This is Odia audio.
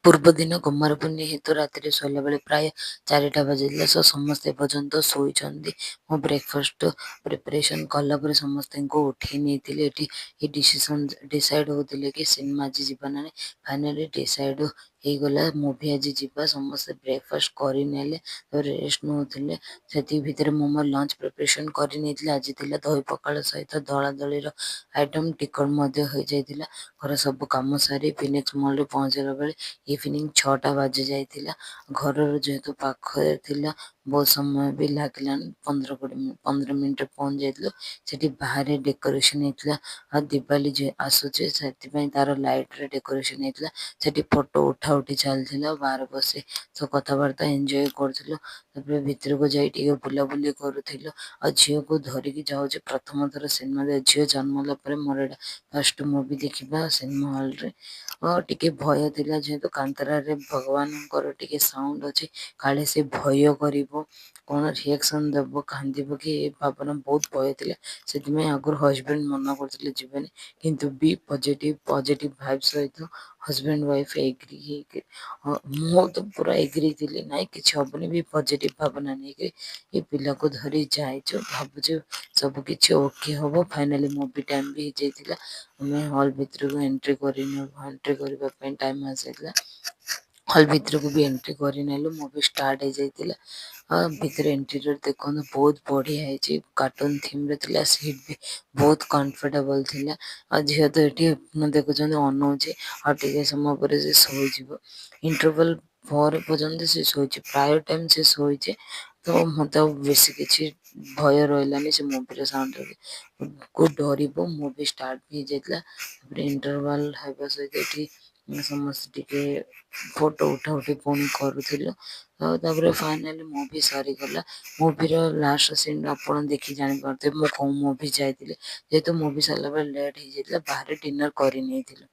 ପୂର୍ବ ଦିନ କୁମାର ପୂର୍ଣ୍ଣିମା ହେତୁ ରାତିରେ ଶୋଇଲା ବେଳେ ପ୍ରାୟ 4ଟା ବାଜିଥିଲା। ସମସ୍ତେ ଏପର୍ଯ୍ୟନ୍ତ ଶୋଇଛନ୍ତି। ମୁଁ ବ୍ରେକଫାଷ୍ଟ ପ୍ରିପାରେସନ୍ କଲା ପରେ ସମସ୍ତଙ୍କୁ ଉଠେଇ ନେଇଥିଲି। ଏଠି ଏ ଡିସାଇଡ୍ ହଉଥିଲେ କି ସିନେମା ଆଜି ଯିବା ନା ନାହିଁ। ଫାଇନାଲି ଡିସାଇଡ୍ ହେଇଗଲା ମୁଭି ଆଜି ଯିବା। ସମସ୍ତେ ବ୍ରେକଫାଷ୍ଟ କରିନେଲେ, ତାପରେ ରେଷ୍ଟ ନେଉଥିଲେ। ସେତିକି ଭିତରେ ମୁଁ ମୋର ଲଞ୍ଚ ପ୍ରିପାରେସନ୍ କରି ନେଇଥିଲି। ଆଜି ଥିଲା ଦହି ପଖାଳ ସହିତ ଦଳାଦଳିର ଆଇଟମ୍। ଟିକଟ ମଧ୍ୟ ହୋଇଯାଇଥିଲା। ଘର ସବୁ କାମ ସାରି ଫିନିକ୍ସ ମଲରେ ପହଞ୍ଚିଲା ବେଳେ ଇଭିନିଂ 6ଟା ବାଜି ଯାଇଥିଲା। ଘରର ଯେହେତୁ ପାଖରେ ଥିଲା ବହୁତ ସମୟ ବି ଲାଗିଲାନି। 15 ମିନିଟ୍ରେ ପହଞ୍ଚି ଯାଇଥିଲୁ। ସେଠି ବାହାରେ ଡେକୋରେସନ୍ ହେଇଥିଲା। ଆଉ ଦିୱାଲି ଆସୁଛି ସେଥିପାଇଁ ତାର ଲାଇଟରେ ଡେକୋରେସନ୍ ହେଇଥିଲା। ସେଠି ଫଟୋ ଉଠା ଚାଲିଥିଲା। ବାହାରେ ବସି ସବୁ କଥାବାର୍ତ୍ତା ଏନ୍ଜୟ କରୁଥିଲୁ। ତାପରେ ଭିତରକୁ ଯାଇ ଟିକେ ବୁଲାବୁଲି କରୁଥିଲୁ। ଆଉ ଝିଅକୁ ଧରିକି ଯାଉଛି ପ୍ରଥମ ଥର ସିନେମା। ଝିଅ ଜନ୍ମ ହେଲା ପରେ ମୋର ଏଇଟା ଫାଷ୍ଟ ମୁଭି ଦେଖିବା ସିନେମା ହଲରେ। ଟିକେ ଭୟ ଥିଲା ଯେହେତୁ କାନ୍ତରାରେ ଭଗବାନଙ୍କର ଟିକେ ସାଉଣ୍ଡ ଅଛି, କାଳେ ସେ ଭୟ କରିବ, କ'ଣ ରିଆକ୍ସନ୍ ଦେବ, କାନ୍ଦିବ କି ଏ ଭାବନା ବହୁତ ଭୟ ଥିଲା। ସେଥିପାଇଁ ଆଗରୁ ହଜବେଣ୍ଡ ମନା କରୁଥିଲେ ଯିବେନି, କିନ୍ତୁ ବି ପଜିଟିଭ ଭାଇବ୍ ସହିତ ହଜବେଣ୍ଡ ୱାଇଫ୍ ଏଗ୍ରି ହେଇକି ମୁଁ ତ ପୁରା ଏଗ୍ରି ଥିଲି। ନାଇଁ କିଛି ହବନି, ବି ପଜିଟିଭ ଭାବନା ନେଇକି ଏ ପିଲାକୁ ଧରି ଯାଇଛୁ, ଭାବୁଛୁ ସବୁ କିଛି ଓକେ ହବ। ଫାଇନାଲି ମୁଭି ଟାଇମ୍ ବି ହେଇଯାଇଥିଲା। ଆମେ ହଲ୍ ଭିତରକୁ ଏଣ୍ଟ୍ରି କରିବା ପାଇଁ ଟାଇମ୍ ଆସିଯାଇଥିଲା। ହଲ୍ ଭିତରକୁ ବି ଏଣ୍ଟ୍ରି କରିନେଲୁ। ମୁଭି ଷ୍ଟାର୍ଟ ହେଇଯାଇଥିଲା। ଭିତରେ ଇଣ୍ଟେରିୟର ଦେଖନ୍ତୁ ବହୁତ ବଢ଼ିଆ ହେଇଛି। କାର୍ଟୁନ ଥିମ୍ରେ ଥିଲା। ସିଟ୍ ବି ବହୁତ କମ୍ଫର୍ଟେବଲ୍ ଥିଲା। ଆଉ ଝିଅ ତ ଏଠି ଦେଖୁଛନ୍ତି ଅନଉଛି, ଆଉ ଟିକେ ସମୟ ପରେ ସେ ଶୋଇଯିବ। ଇଣ୍ଟରଭାଲ୍ ପରେ ପର୍ଯ୍ୟନ୍ତ ସେ ଶୋଇଛି, ପ୍ରାୟ ଟାଇମ୍ ସେ ଶୋଇଛି। ତ ମୋତେ ଆଉ ବେଶୀ କିଛି ଭୟ ରହିଲାନି ସେ ମୁଭିର ସାଉଣ୍ଡରେ। ଡରିବ। ମୁଭି ଷ୍ଟାର୍ଟ ବି ହେଇଯାଇଥିଲା। ତାପରେ ଇଣ୍ଟରଭାଲ୍ ହେବା ସହିତ ଏଠି ସମସ୍ତେ ଟିକେ ଫଟୋ ଉଠି ପୁଣି କରୁଥିଲୁ। ଆଉ ତାପରେ ଫାଇନାଲି ମୁଭି ସରିଗଲା। ମୁଭିର ଲାଷ୍ଟ ସିନ୍ ଆପଣ ଦେଖି ଜାଣିପାରୁଥିବେ ମୁଁ କେଉଁ ମୁଭି ଯାଇଥିଲି। ଯେହେତୁ ମୁଭି ସରିଲା ବେଳେ ଲେଟ୍ ହେଇଯାଇଥିଲା, ବାହାରେ ଡିନର କରି ନେଇଥିଲୁ।